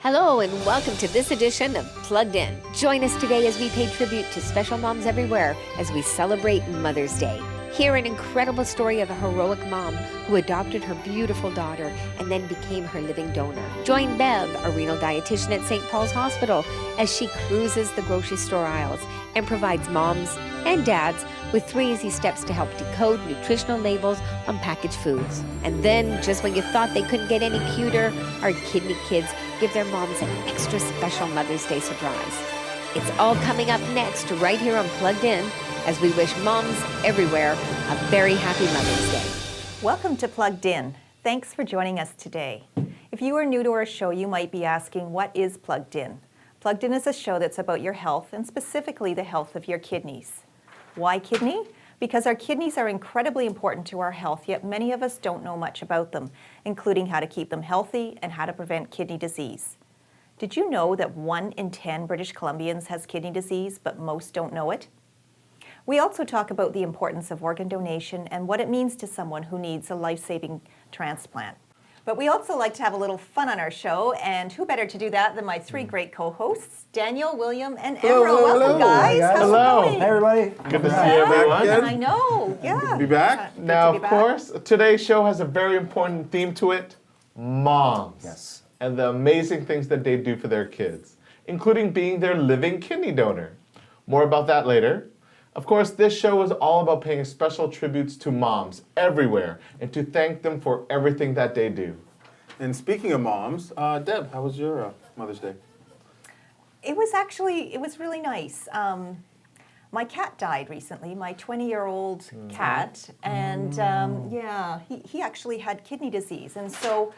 Hello and welcome to this edition of Plugged In. Join us today as we pay tribute to special moms everywhere as we celebrate Mother's Day. Hear an incredible story of a heroic mom who adopted her beautiful daughter and then became her living donor. Join Bev, a renal dietitian at St. Paul's Hospital, as she cruises the grocery store aisles and provides moms and dads with 3 easy steps to help decode nutritional labels on packaged foods. And then, just when you thought they couldn't get any cuter, our kidney kids give their moms an extra special Mother's Day surprise. It's all coming up next right here on Plugged In as we wish moms everywhere a very happy Mother's Day. Welcome to Plugged In. Thanks for joining us today. If you are new to our show, you might be asking, what is Plugged In? Plugged In is a show that's about your health and specifically the health of your kidneys. Why kidney? Because our kidneys are incredibly important to our health, yet many of us don't know much about them, including how to keep them healthy and how to prevent kidney disease. Did you know that 1 in 10 British Columbians has kidney disease, but most don't know it? We also talk about the importance of organ donation and what it means to someone who needs a life-saving transplant. But we also like to have a little fun on our show, and who better to do that than my 3 great co-hosts, Daniel, William, and Amro. Welcome, guys. Hi, guys. How's Hello. it going? Hey, everybody. Good to see everyone. I know, yeah. Good to be back. Good Now, to of be back. course, today's show has a very important theme to it: moms. Yes. And the amazing things that they do for their kids, including being their living kidney donor. More about that later. Of course, this show is all about paying special tributes to moms everywhere and to thank them for everything that they do. And speaking of moms, Deb, how was your Mother's Day? It was really nice. My cat died recently, my 20-year-old cat, and he actually had kidney disease. And so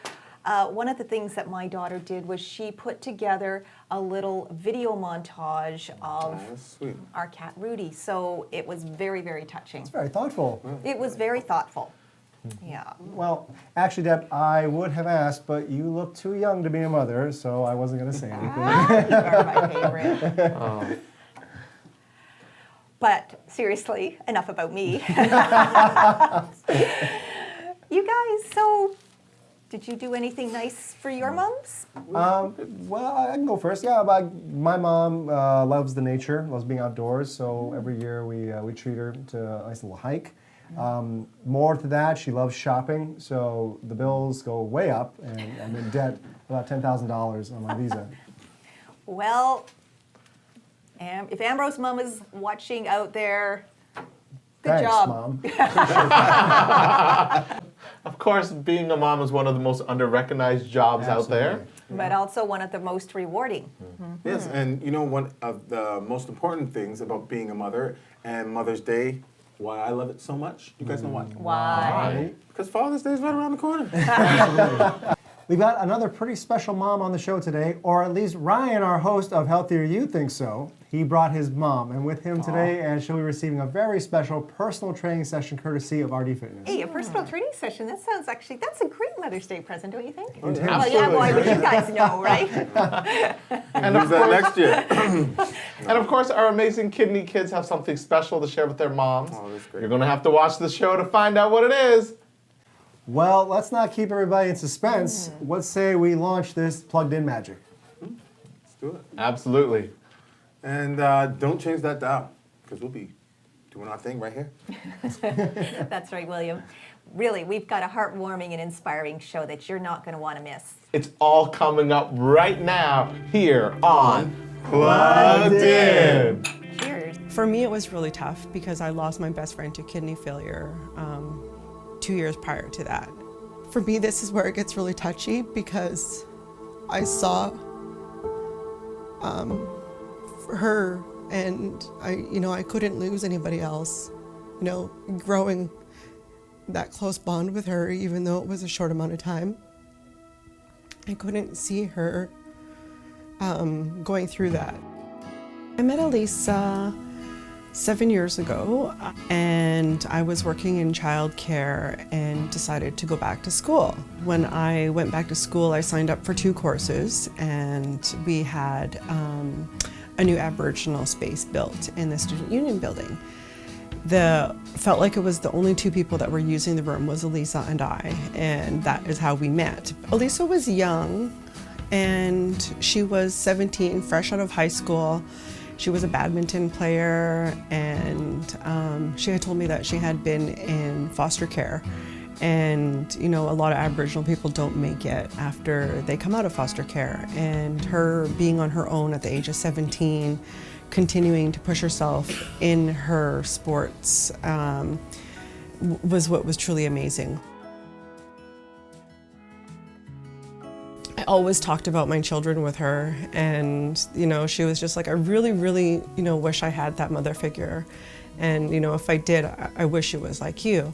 one of the things that my daughter did was she put together a little video montage of That's sweet. our cat Rudy. So it was very, very touching. It's very thoughtful. It was very thoughtful. Yeah. Well, actually, Deb, I would have asked, but you look too young to be a mother, so I wasn't going to say anything. You are my favorite. But seriously, enough about me. You guys, so did you do anything nice for your moms? Well, I can go first. Yeah, my mom loves the nature, loves being outdoors, so every year we treat her to a nice little hike. More to that, she loves shopping, so the bills go way up, and I'm in debt about $10,000 on my visa. Well, if Ambro's mom is watching out there, good Thanks, job. Mom. Of course, being a mom is one of the most under-recognized jobs out there. But also one of the most rewarding. Yes, and you know, one of the most important things about being a mother and Mother's Day, why I love it so much, you guys know why? Why? Because Father's Day is right around the corner. We've got another pretty special mom on the show today, or at least Ryan, our host of Healthier You, thinks so. He brought his mom, and with him today, and she'll be receiving a very special personal training session courtedy of RD Fitness. Hey, a personal training session. That's a great Mother's Day present, don't you think? Absolutely. Well, yeah, boy, but you guys know, right? And use that next year. And of course, our amazing kidney kids have something special to share with their moms. Oh, that's great. You're going to have to watch the show to find out what it is. Well, let's not keep everybody in suspense. Let's say we launch this plugged in magic. Let's do it. Absolutely. And don't change that dial, because we'll be doing our thing right here. That's right, William. Really, we've got a heartwarming and inspiring show that you're not going to want to miss. It's all coming up right now here on Plugged In. Cheers. For me, it was really tough because I lost my best friend to kidney failure 2 years prior to that. For me, this is where it gets really touchy because I saw her, and I couldn't lose anybody else. Growing that close bond with her, even though it was a short amount of time, I couldn't see her going through that. I met Alisa 7 years ago, and I was working in childcare and decided to go back to school. When I went back to school, I signed up for 2 courses, and we had a new Aboriginal space built in the Student Union building. Felt like it was the only 2 people that were using the room was Alisa and I, and that is how we met. Alisa was young and she was 17, fresh out of high school. She was a badminton player, and she had told me that she had been in foster care. And, you know, a lot of Aboriginal people don't make it after they come out of foster care. And her being on her own at the age of 17, continuing to push herself in her sports was what was truly amazing. I always talked about my children with her, and, you know, she was just like, I really, really, you know, wish I had that mother figure. And, you know, if I did, I wish it was like you.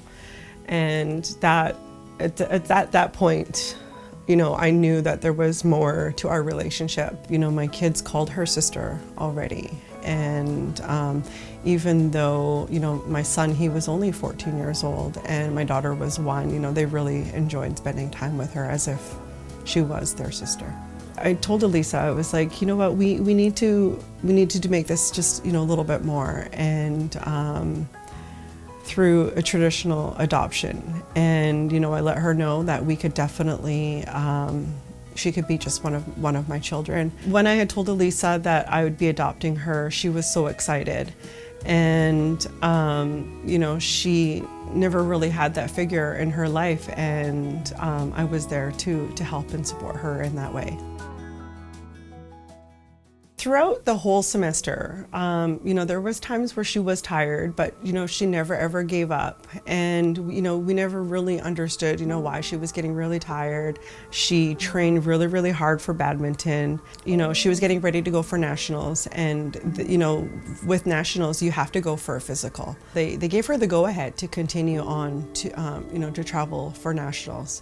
And that, at that point, you know, I knew that there was more to our relationship. You know, my kids called her sister already. And even though, you know, my son, he was only 14 years old and my daughter was 1, you know, they really enjoyed spending time with her as if she was their sister. I told Alisa, I was like, you know what, we need to make this just, you know, a little bit more, and through a traditional adoption. And, you know, I let her know that we could definitely, she could be just one of my children. When I had told Alisa that I would be adopting her, she was so excited. And, you know, she never really had that figure in her life, and I was there to help and support her in that way. Throughout the whole semester, you know, there was times where she was tired, but, you know, she never ever gave up. And, you know, we never really understood, you know, why she was getting really tired. She trained really, really hard for badminton. You know, she was getting ready to go for nationals, and, you know, with nationals, you have to go for a physical. They gave her the go-ahead to continue on to, you know, to travel for nationals.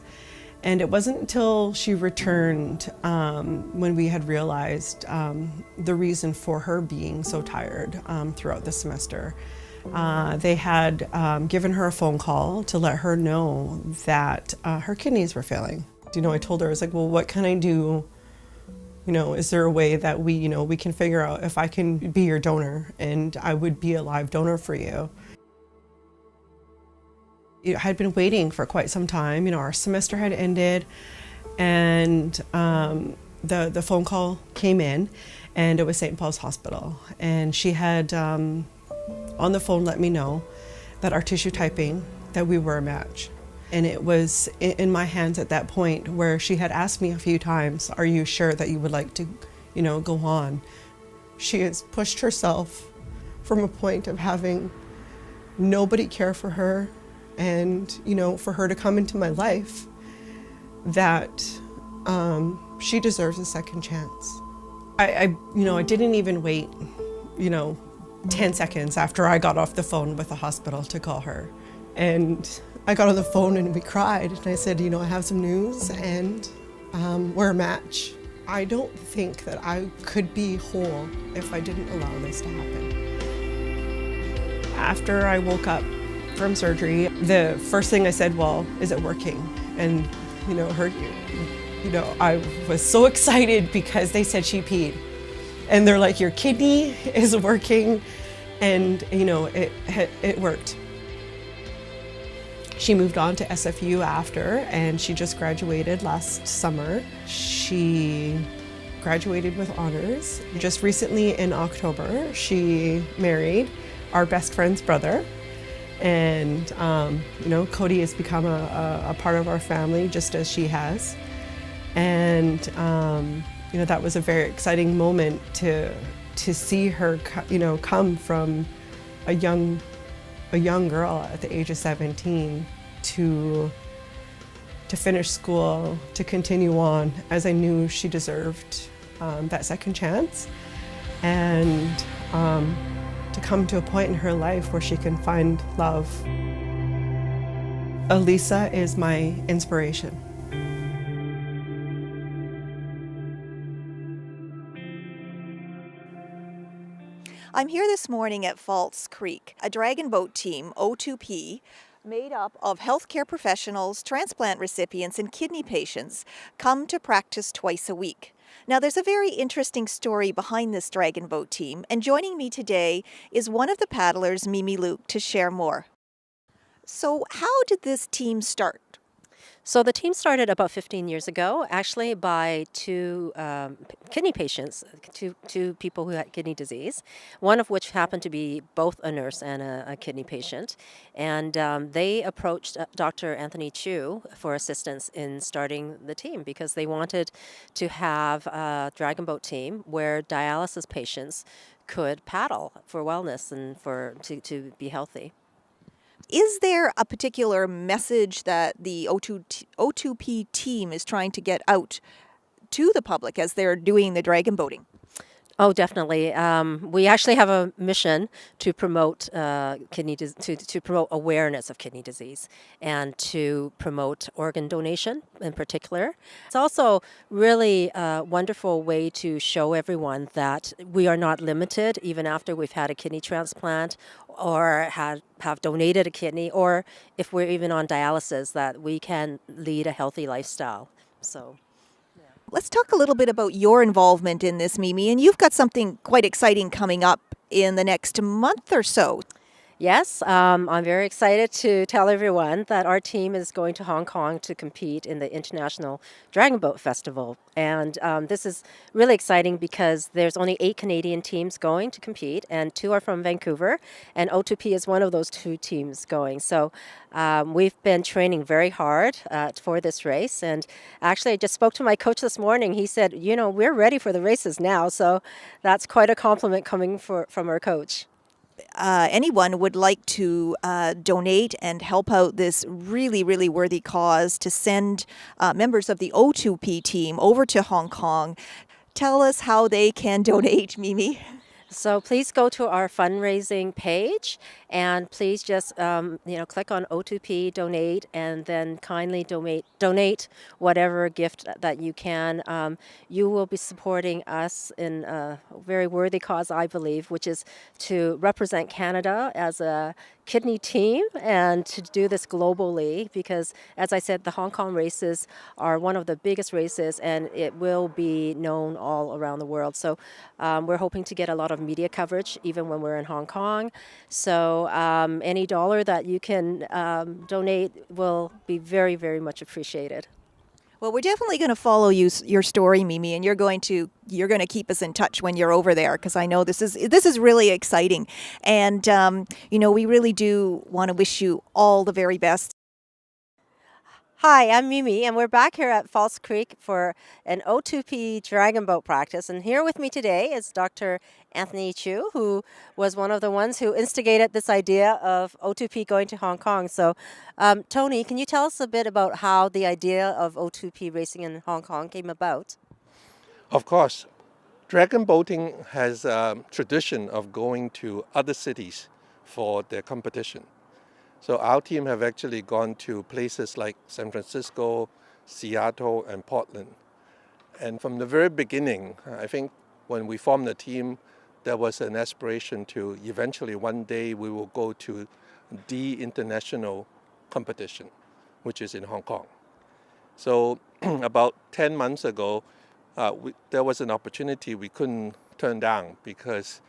And it wasn't until she returned when we had realized the reason for her being so tired throughout the semester. They had given her a phone call to let her know that her kidneys were failing. You know, I told her, I was like, well, what can I do? You know, is there a way that we, you know, we can figure out if I can be your donor and I would be a live donor for you? I had been waiting for quite some time. You know, our semester had ended, and the phone call came in, and it was St. Paul's Hospital. And she had, on the phone, let me know that our tissue typing, that we were a match. And it was in my hands at that point where she had asked me a few times, are you sure that you would like to, you know, go on? She has pushed herself from a point of having nobody care for her, and, you know, for her to come into my life, that she deserves a second chance. I didn't even wait, you know, 10 seconds after I got off the phone with the hospital to call her. And I got on the phone and we cried, and I said, you know, I have some news, and we're a match. I don't think that I could be whole if I didn't allow this to happen. After I woke up from surgery, the first thing I said, well, is it working? And, you know, I was so excited because they said she peed. And they're like, your kidney is working. And, you know, it worked. She moved on to SFU after, and she just graduated last summer. She graduated with honors. Just recently in October, she married our best friend's brother. And, you know, Cody has become a part of our family, just as she has. And, you know, that was a very exciting moment to see her, you know, come from a young girl at the age of 17 to finish school, to continue on, as I knew she deserved that second chance. And to come to a point in her life where she can find love. Alisa is my inspiration. I'm here this morning at Falls Creek. A dragon boat team, O2P, made up of healthcare professionals, transplant recipients, and kidney patients, come to practice twice a week. Now, there's a very interesting story behind this dragon boat team, and joining me today is one of the paddlers, Mimi Luke, to share more. So how did this team start? So the team started about 15 years ago, actually by two kidney patients, two people who had kidney disease, one of which happened to be both a nurse and a kidney patient. And they approached Dr. Anthony Chu for assistance in starting the team because they wanted to have a dragon boat team where dialysis patients could paddle for wellness and to be healthy. Is there a particular message that the O2P team is trying to get out to the public as they're doing the dragon boating? Oh, definitely. We actually have a mission to promote to promote awareness of kidney disease and to promote organ donation in particular. It's also really a wonderful way to show everyone that we are not limited even after we've had a kidney transplant or have donated a kidney, or if we're even on dialysis, that we can lead a healthy lifestyle. So. Let's talk a little bit about your involvement in this, Mimi, and you've got something quite exciting coming up in the next month or so. Yes, I'm very excited to tell everyone that our team is going to Hong Kong to compete in the International Dragon Boat Festival. And this is really exciting because there's only 8 Canadian teams going to compete, and 2 are from Vancouver, and O2P is one of those 2 teams going. So we've been training very hard for this race. And actually, I just spoke to my coach this morning. He said, you know, we're ready for the races now. So that's quite a compliment coming from our coach. Anyone would like to donate and help out this really, really worthy cause to send members of the O2P team over to Hong Kong, tell us how they can donate, Mimi. So please go to our fundraising page and please just click on O2P donate and then kindly donate whatever gift that you can. You will be supporting us in a very worthy cause, I believe, which is to represent Canada as a kidney team and to do this globally because, as I said, the Hong Kong races are one of the biggest races and it will be known all around the world. So we're hoping to get a lot of media coverage even when we're in Hong Kong. So any dollar that you can donate will be very, very much appreciated. Well, we're definitely going to follow your story, Mimi, and you're going to keep us in touch when you're over there because I know this is really exciting, and we really do want to wish you all the very best. Hi, I'm Mimi, and we're back here at False Creek for an O2P Dragon Boat practice. And here with me today is Dr. Anthony Chu, who was one of the ones who instigated this idea of O2P going to Hong Kong. So, Tony, can you tell us a bit about how the idea of O2P racing in Hong Kong came about? Of course. Dragon boating has a tradition of going to other cities for their competition. So our team have actually gone to places like San Francisco, Seattle, and Portland. And from the very beginning, I think when we formed the team, there was an aspiration to eventually one day we will go to the international competition, which is in Hong Kong. So about 10 months ago, there was an opportunity we couldn't turn down because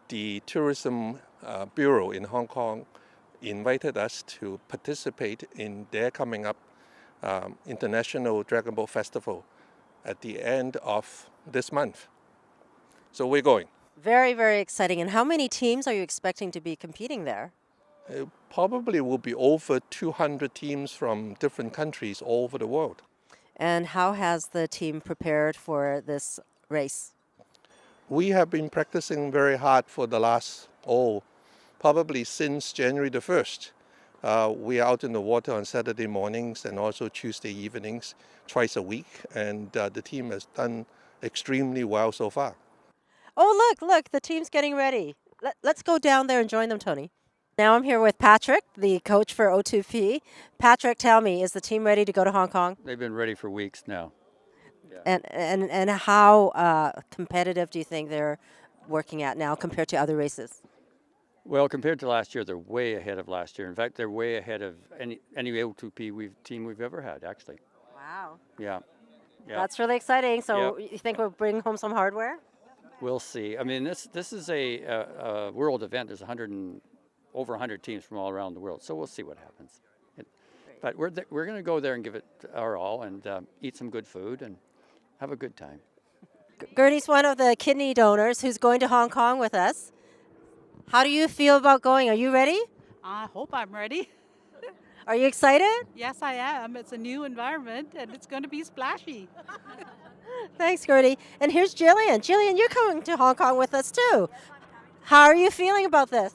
the Tourism Bureau in Hong Kong invited us to participate in their coming up International Dragon Boat Festival at the end of this month. So we're going. Very, very exciting. And how many teams are you expecting to be competing there? It probably will be over 200 teams from different countries all over the world. And how has the team prepared for this race? We have been practicing very hard for the last, probably since January the 1st. We are out in the water on Saturday mornings and also Tuesday evenings, twice a week. And the team has done extremely well so far. Oh, look, the team's getting ready. Let's go down there and join them, Tony. Now I'm here with Patrick, the coach for O2P. Patrick, tell me, is the team ready to go to Hong Kong? They've been ready for weeks now. Yeah. And how competitive do you think they're working at now compared to other races? Well, compared to last year, they're way ahead of last year. In fact, they're way ahead of any O2P team we've ever had, actually. Wow. Yeah. That's really exciting. So you think we'll bring home some hardware? We'll see. I mean, this is a world event. There's over 100 teams from all around the world. So we'll see what happens. But we're going to go there and give it our all and eat some good food and have a good time. Gertie's one of the kidney donors who's going to Hong Kong with us. How do you feel about going? Are you ready? I hope I'm ready. Are you excited? Yes, I am. It's a new environment and it's going to be splashy. Thanks, Gertie. And here's Jillian. Jillian, you're coming to Hong Kong with us too. How are you feeling about this?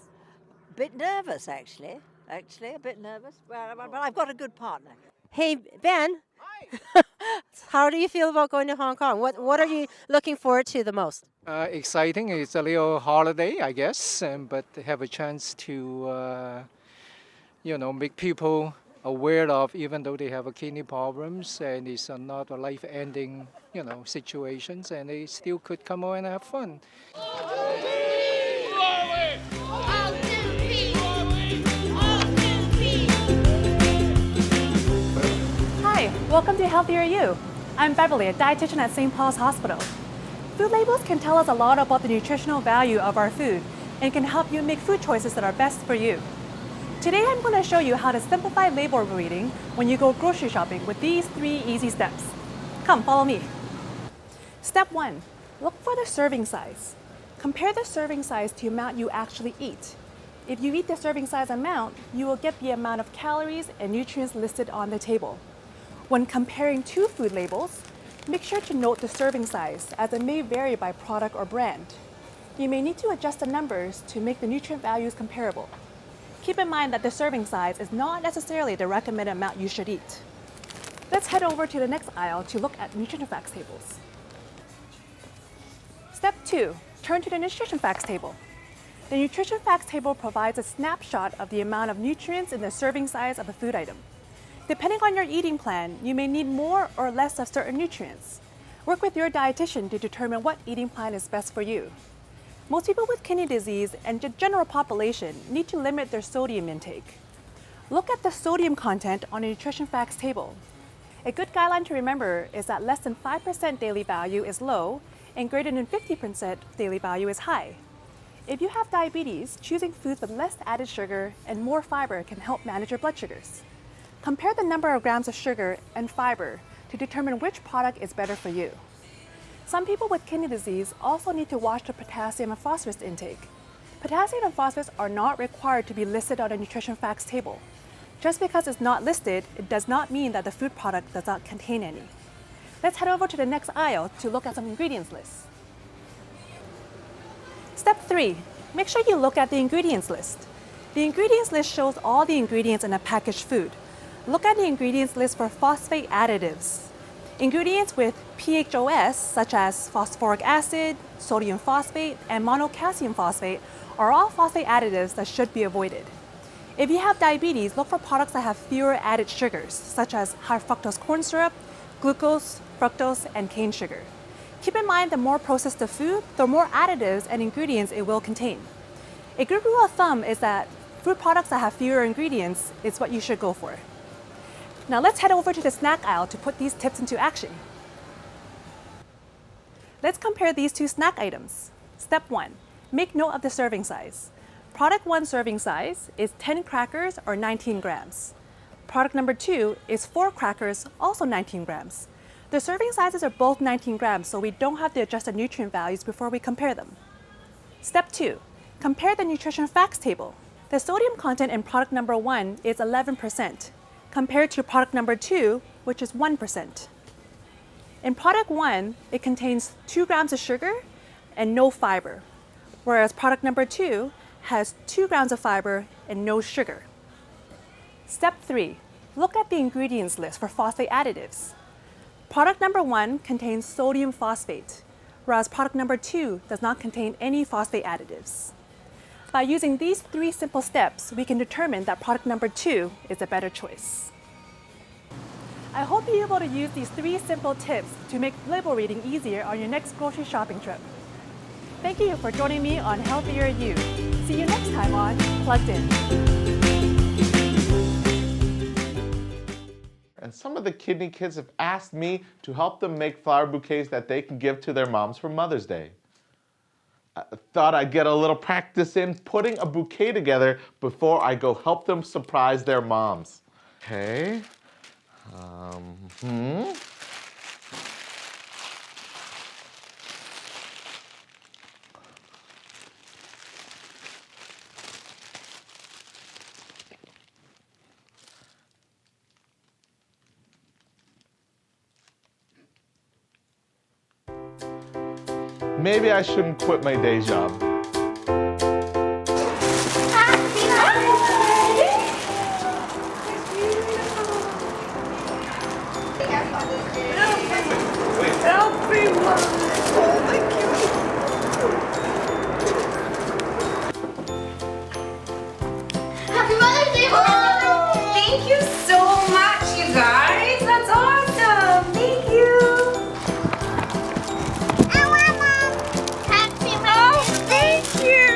Bit nervous, actually. A bit nervous. But I've got a good partner. Hey, Ben. How do you feel about going to Hong Kong? What are you looking forward to the most? Exciting. It's a little holiday, I guess, but have a chance to, make people aware of, even though they have a kidney problems and it's not a life-ending, situations, and they still could come out and have fun. Hi, welcome to Healthier You. I'm Beverly, a dietitian at St. Paul's Hospital. Food labels can tell us a lot about the nutritional value of our food and can help you make food choices that are best for you. Today I'm going to show you how to simplify label reading when you go grocery shopping with these 3 easy steps. Come, follow me. Step 1. Look for the serving size. Compare the serving size to the amount you actually eat. If you eat the serving size amount, you will get the amount of calories and nutrients listed on the table. When comparing 2 food labels, make sure to note the serving size, as it may vary by product or brand. You may need to adjust the numbers to make the nutrient values comparable. Keep in mind that the serving size is not necessarily the recommended amount you should eat. Let's head over to the next aisle to look at nutrition facts tables. Step 2. Turn to the nutrition facts table. The nutrition facts table provides a snapshot of the amount of nutrients in the serving size of a food item. Depending on your eating plan, you may need more or less of certain nutrients. Work with your dietitian to determine what eating plan is best for you. Most people with kidney disease and the general population need to limit their sodium intake. Look at the sodium content on a nutrition facts table. A good guideline to remember is that less than 5% daily value is low and greater than 50% daily value is high. If you have diabetes, choosing foods with less added sugar and more fiber can help manage your blood sugars. Compare the number of grams of sugar and fiber to determine which product is better for you. Some people with kidney disease also need to watch their potassium and phosphorus intake. Potassium and phosphorus are not required to be listed on a nutrition facts table. Just because it's not listed, it does not mean that the food product does not contain any. Let's head over to the next aisle to look at some ingredients lists. Step 3. Make sure you look at the ingredients list. The ingredients list shows all the ingredients in a packaged food. Look at the ingredients list for phosphate additives. Ingredients with PHOS, such as phosphoric acid, sodium phosphate, and monocassium phosphate, are all phosphate additives that should be avoided. If you have diabetes, look for products that have fewer added sugars, such as high fructose corn syrup, glucose, fructose, and cane sugar. Keep in mind the more processed the food, the more additives and ingredients it will contain. A good rule of thumb is that food products that have fewer ingredients is what you should go for. Now let's head over to the snack aisle to put these tips into action. Let's compare these 2 snack items. Step 1. Make note of the serving size. Product 1 serving size is 10 crackers or 19 grams. Product number 2 is 4 crackers, also 19 grams. The serving sizes are both 19 grams, so we don't have to adjust the nutrient values before we compare them. Step 2. Compare the nutrition facts table. The sodium content in product number 1 is 11%. Compared to product number 2, which is 1%. In product 1, it contains 2 grams of sugar and no fiber, whereas product number 2 has 2 grams of fiber and no sugar. Step 3. Look at the ingredients list for phosphate additives. Product number 1 contains sodium phosphate, whereas product number 2 does not contain any phosphate additives. By using these 3 simple steps, we can determine that product number 2 is a better choice. I hope you're able to use these 3 simple tips to make label reading easier on your next grocery shopping trip. Thank you for joining me on Healthier You. See you next time on Plugged In. And some of the kidney kids have asked me to help them make flower bouquets that they can give to their moms for Mother's Day. I thought I'd get a little practice in putting a bouquet together before I go help them surprise their moms. Okay. Hmm. Maybe I shouldn't quit my day job. Happy Mother's Day, Mom! Thank you so much, you guys. That's awesome. Thank you. I want Mom. Happy Mother's Day. Thank you.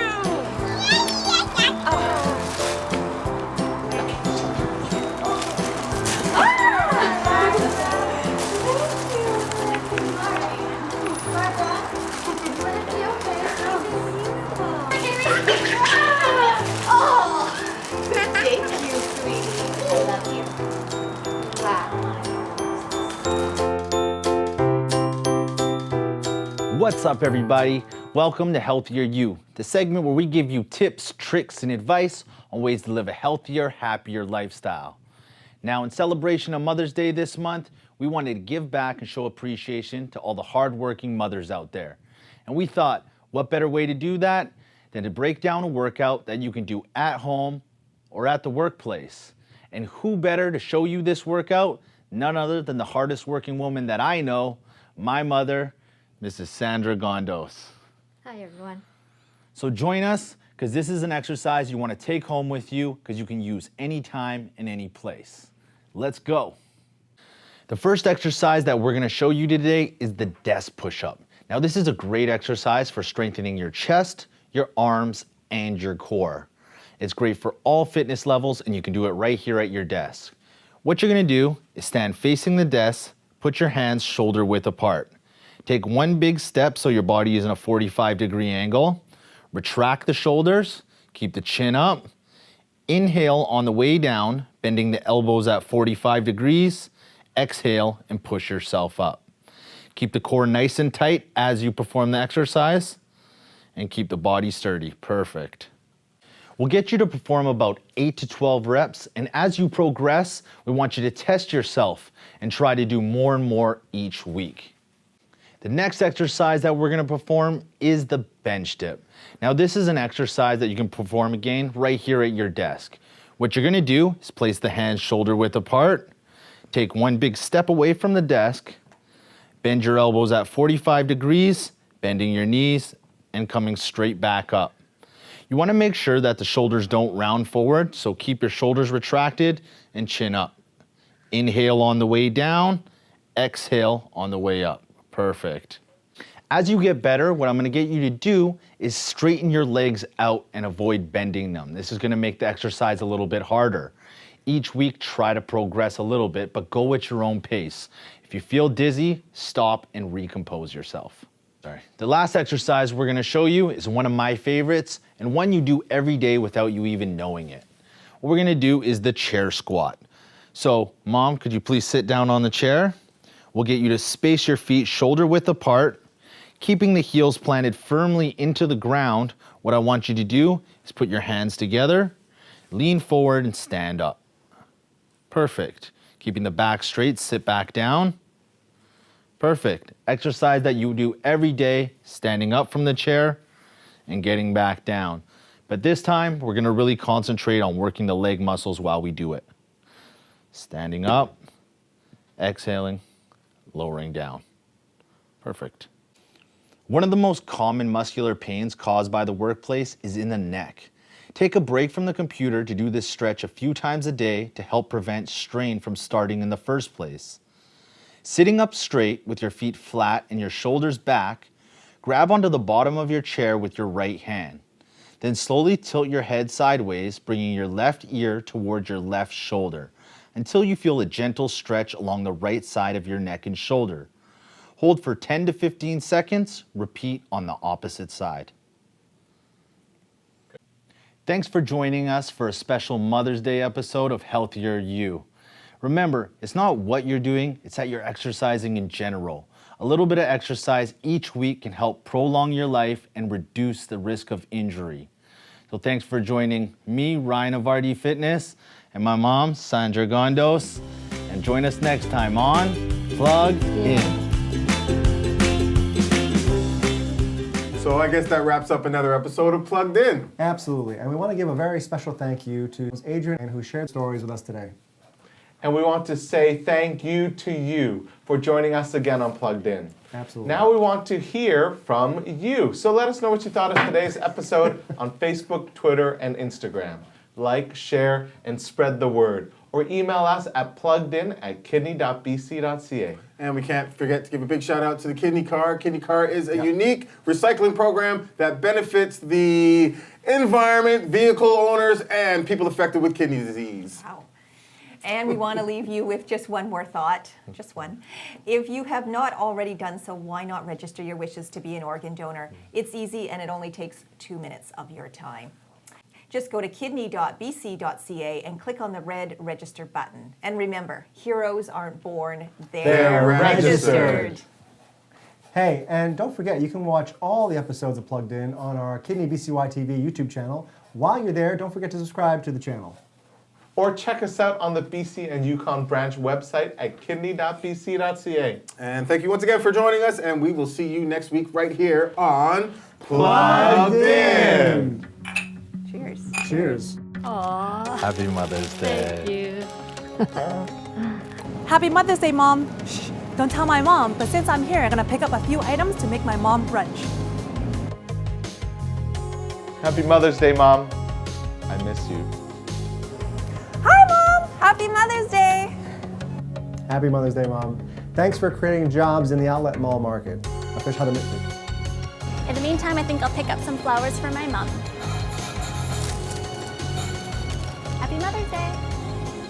What's up, everybody? Welcome to Healthier You, the segment where we give you tips, tricks, and advice on ways to live a healthier, happier lifestyle. Now, in celebration of Mother's Day this month, we wanted to give back and show appreciation to all the hardworking mothers out there. And we thought, what better way to do that than to break down a workout that you can do at home or at the workplace. And who better to show you this workout? None other than the hardest working woman that I know, my mother, Mrs. Sandra Gondos. Hi, everyone. So join us, because this is an exercise you want to take home with you, because you can use anytime and any place. Let's go. The first exercise that we're going to show you today is the desk push-up. Now, this is a great exercise for strengthening your chest, your arms, and your core. It's great for all fitness levels, and you can do it right here at your desk. What you're going to do is stand facing the desk, put your hands shoulder width apart. Take one big step so your body is in a 45-degree angle. Retract the shoulders, keep the chin up. Inhale on the way down, bending the elbows at 45 degrees. Exhale and push yourself up. Keep the core nice and tight as you perform the exercise, and keep the body sturdy. Perfect. We'll get you to perform about 8 to 12 reps, and as you progress, we want you to test yourself and try to do more and more each week. The next exercise that we're going to perform is the bench dip. Now, this is an exercise that you can perform again right here at your desk. What you're going to do is place the hands shoulder width apart, take one big step away from the desk, bend your elbows at 45 degrees, bending your knees and coming straight back up. You want to make sure that the shoulders don't round forward, so keep your shoulders retracted and chin up. Inhale on the way down, exhale on the way up. Perfect. As you get better, what I'm going to get you to do is straighten your legs out and avoid bending them. This is going to make the exercise a little bit harder. Each week, try to progress a little bit, but go at your own pace. If you feel dizzy, stop and recompose yourself. The last exercise we're going to show you is one of my favorites and one you do every day without you even knowing it. What we're going to do is the chair squat. So, Mom, could you please sit down on the chair? We'll get you to space your feet shoulder width apart, keeping the heels planted firmly into the ground. What I want you to do is put your hands together, lean forward and stand up. Perfect. Keeping the back straight, sit back down. Perfect. Exercise that you do every day, standing up from the chair and getting back down. But this time, we're going to really concentrate on working the leg muscles while we do it. Standing up, exhaling, lowering down. Perfect. One of the most common muscular pains caused by the workplace is in the neck. Take a break from the computer to do this stretch a few times a day to help prevent strain from starting in the first place. Sitting up straight with your feet flat and your shoulders back, grab onto the bottom of your chair with your right hand. Then slowly tilt your head sideways, bringing your left ear towards your left shoulder until you feel a gentle stretch along the right side of your neck and shoulder. Hold for 10 to 15 seconds, repeat on the opposite side. Thanks for joining us for a special Mother's Day episode of Healthier You. Remember, it's not what you're doing, it's that you're exercising in general. A little bit of exercise each week can help prolong your life and reduce the risk of injury. So thanks for joining me, Ryan of RD Fitness, and my mom, Sandra Gondos. And join us next time on Plugged In. So I guess that wraps up another episode of Plugged In. Absolutely. And we want to give a very special thank you to Adrian, who shared stories with us today. And we want to say thank you to you for joining us again on Plugged In. Absolutely. Now we want to hear from you. So let us know what you thought of today's episode on Facebook, Twitter, and Instagram. Like, share, and spread the word. Or email us at pluggedin@kidney.ca. And we can't forget to give a big shout out to the Kidney Car. Kidney Car is a unique recycling program that benefits the environment, vehicle owners, and people affected with kidney disease. Wow. And we want to leave you with just one more thought, just one. If you have not already done so, why not register your wishes to be an organ donor? It's easy and it only takes 2 minutes of your time. Just go to kidney.ca and click on the red register button. And remember, heroes aren't born, they're registered. Hey, and don't forget, you can watch all the episodes of Plugged In on our Kidney BCY TV YouTube channel. While you're there, don't forget to subscribe to the channel. Or check us out on the BC and Yukon branch website at kidney.bc.ca. And thank you once again for joining us, and we will see you next week right here on Plugged In. Cheers. Cheers. Aww. Happy Mother's Day. Thank you. Happy Mother's Day, Mom. Shh, don't tell my mom, but since I'm here, I'm gonna pick up a few items to make my mom brunch. Happy Mother's Day, Mom. I miss you. Hi, Mom. Happy Mother's Day. Happy Mother's Day, Mom. Thanks for creating jobs in the outlet mall market. I fish how to miss it. In the meantime, I think I'll pick up some flowers for my mom. Happy Mother's Day.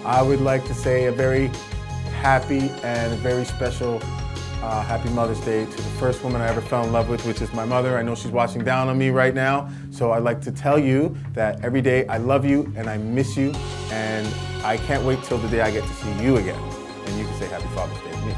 I would like to say a very happy and very special Happy Mother's Day to the first woman I ever fell in love with, which is my mother. I know she's watching down on me right now, so I'd like to tell you that every day I love you and I miss you, and I can't wait till the day I get to see you again. And you can say Happy Father's Day to me.